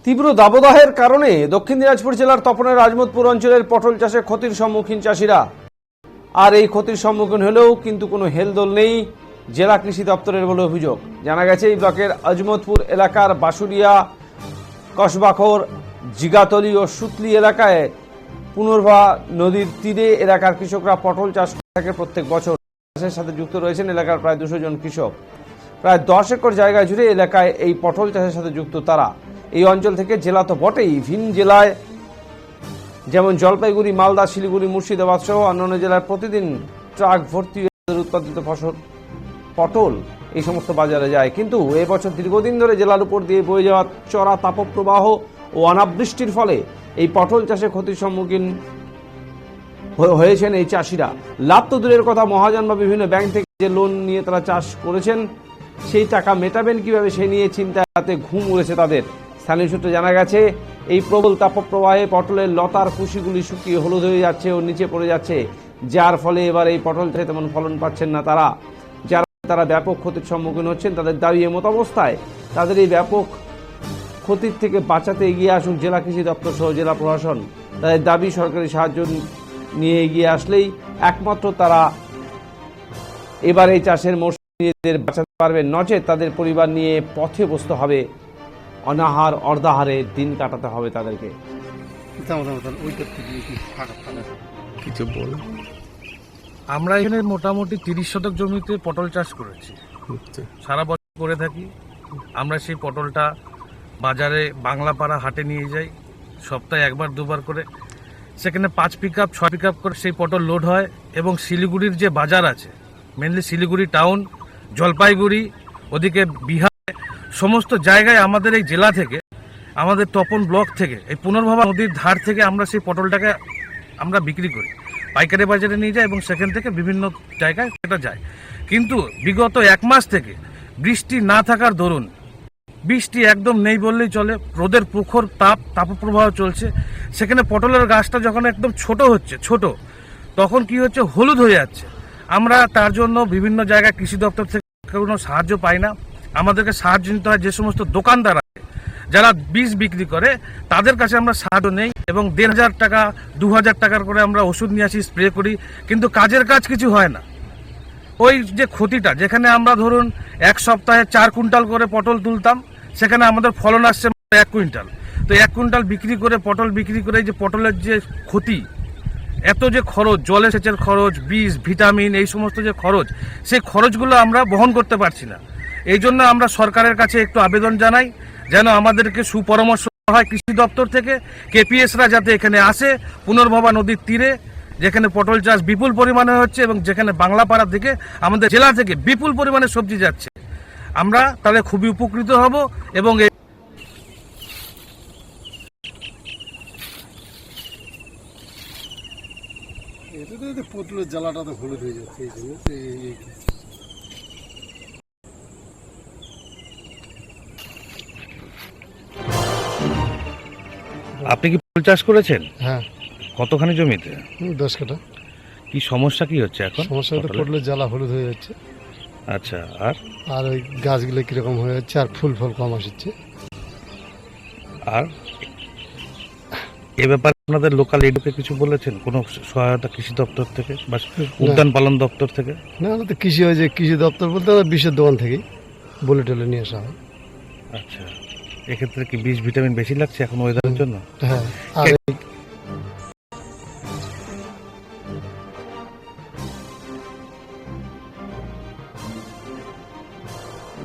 তীব্র দাবদাহের কারণে দক্ষিণ দিনাজপুর জেলার তপনের রাজমতপুর অঞ্চলের পটল চাষে ক্ষতির সম্মুখীন চাষিরা। আর এই ক্ষতির সম্মুখীন হলেও কিন্তু কোনো হেলদোল নেই জেলা কৃষি দপ্তরের বলে অভিযোগ। জানা গেছে এই ব্লকের আজমতপুর এলাকার বাসুরিয়া, কসবাখর, জিগাতলি ও সুতলি এলাকায় পুনর্ভা নদীর তীরে এলাকার কৃষকরা পটল চাষ করে থাকে প্রত্যেক বছর। চাষের সাথে যুক্ত রয়েছেন এলাকার প্রায় 200 জন কৃষক। প্রায় 10 একর জায়গা জুড়ে এলাকায় এই পটল চাষের সাথে যুক্ত তারা। এই অঞ্চল থেকে জেলা তো বটেই, ভিন জেলায় যেমন জলপাইগুড়ি, মালদা, শিলিগুড়ি, মুর্শিদাবাদ সহ অন্যান্য জেলায় প্রতিদিন ট্রাক ভর্তি উৎপাদিত ফসল পটল এই সমস্ত বাজারে যায়। কিন্তু এবছর দীর্ঘদিন ধরে জেলার উপর দিয়ে বয়ে যাওয়া চড়া তাপপ্রবাহ ও অনাবৃষ্টির ফলে এই পটল চাষে ক্ষতির সম্মুখীন হয়েছেন এই চাষিরা। লাভ তো দূরের কথা, মহাজন বা বিভিন্ন ব্যাংক থেকে যে লোন নিয়ে তারা চাষ করেছেন সেই টাকা মেটাবেন কিভাবে সে নিয়ে চিন্তায় রাতে ঘুম উড়েছে তাদের। স্থানীয় সূত্রে জানা গেছে এই প্রবল তাপপ্রবাহে পটলের লতার কুশিগুলি শুকিয়ে হলুদ হয়ে যাচ্ছে ও নিচে পড়ে যাচ্ছে, যার ফলে এবার এই পটল থেকে তেমন ফলন পাচ্ছেন না তারা। যারা ব্যাপক ক্ষতির সম্মুখীন হচ্ছেন তাদের দাবি এমত অবস্থায় তাদের এই ব্যাপক ক্ষতির থেকে বাঁচাতে এগিয়ে আসুন জেলা কৃষি দপ্তর সহ জেলা প্রশাসন। তাদের দাবি সরকারি সাহায্য নিয়ে এগিয়ে আসলেই একমাত্র তারা এবার এই চাষের মৌসুমে বাঁচাতে পারবেন, নচেত তাদের পরিবার নিয়ে পথে বসতে হবে, অনাহার অর্ধাহারে দিন কাটাতে হবে তাদেরকে। কিছু বল। আমরা এখানে মোটামুটি 30 শতক জমিতে পটল চাষ করেছি, সারা বছর করে থাকি। আমরা সেই পটলটা বাজারে বাংলাপাড়া হাটে নিয়ে যাই সপ্তাহে একবার দুবার করে। সেখানে 5 পিক আপ 6 পিক আপ করে সেই পটল লোড হয় এবং শিলিগুড়ির যে বাজার আছে, মেনলি শিলিগুড়ি টাউন, জলপাইগুড়ি, ওদিকে বিহার, সমস্ত জায়গায় আমাদের এই জেলা থেকে, আমাদের তপন ব্লক থেকে, এই পুনর্ভবা নদীর ধার থেকে আমরা সেই পটলটাকে আমরা বিক্রি করি, পাইকারি বাজারে নিয়ে যাই এবং সেখান থেকে বিভিন্ন জায়গায় সেটা যায়। কিন্তু বিগত 1 মাস থেকে বৃষ্টি না থাকার দরুন, বৃষ্টি একদম নেই বললেই চলে, রোদের প্রখর তাপপ্রবাহ চলছে, সেখানে পটলের গাছটা যখন একদম ছোট তখন কি হচ্ছে, হলুদ হয়ে যাচ্ছে। আমরা তার জন্য বিভিন্ন জায়গায় কৃষি দপ্তর থেকে কোনো সাহায্য পাই না। আমাদেরকে সাহায্য নিতে হয় যে সমস্ত দোকানদার আছে যারা বীজ বিক্রি করে, তাদের কাছে আমরা সাহায্য নেই এবং 1,500 টাকা 2,000 টাকার করে আমরা ওষুধ নিয়ে আসি, স্প্রে করি, কিন্তু কাজের কাজ কিছু হয় না। ওই যে ক্ষতিটা, যেখানে আমরা ধরুন 1 সপ্তাহে 4 কুইন্টাল করে পটল তুলতাম, সেখানে আমাদের ফলন আসছে 1 কুইন্টাল। তো 1 কুইন্টাল বিক্রি করে পটল বিক্রি করে যে পটলের যে ক্ষতি, এত যে খরচ, জলে সেচের খরচ, বীজ, ভিটামিন, এই সমস্ত যে খরচ, সেই খরচগুলো আমরা বহন করতে পারছি না। এই জন্য আমরা সরকারের কাছে একটু আবেদন জানাই যেন আমাদেরকে সুপরামর্শ হয় কৃষি দপ্তর থেকে, কেপিএসরা যাতে এখানে আসে পুনর্ভবা নদীর তীরে, যেখানে পটল চাষ বিপুল পরিমাণে হচ্ছে এবং যেখানে বাংলাপাড়ার দিকে আমাদের জেলা থেকে বিপুল পরিমাণে সবজি যাচ্ছে। আমরা তাহলে খুবই উপকৃত হব এবং পটলের জ্বালাটা তো হলুদ হয়ে যাচ্ছে। আপনি কি পটল চাষ করেছেন? হ্যাঁ। কতখানি জমিতে? 10 কাঠা। কি সমস্যা কি হচ্ছে এখন? সমস্যা তো পটলের জ্বালা হলুদ হয়ে যাচ্ছে। আচ্ছা, আর ওই গাছগুলো কিরকম হয়ে যাচ্ছে, আর ফুল কম আসছে। আর এ ব্যাপারে আপনাদের লোকাল এডুকে কিছু বলেছেন, কোনো সহায়তা কৃষি দপ্তর থেকে বা উদ্যান পালন দপ্তর থেকে? না, আমাদের কৃষি হয়েছে, কৃষি দপ্তর বলতে আমাদের বিষের দোকান থেকেই বলে টলে নিয়ে আসা হয়। আচ্ছা, এক্ষেত্রে কি বীজ ভিটামিন বেশি লাগছে এখন ওয়েদারের জন্য? হ্যাঁ, আর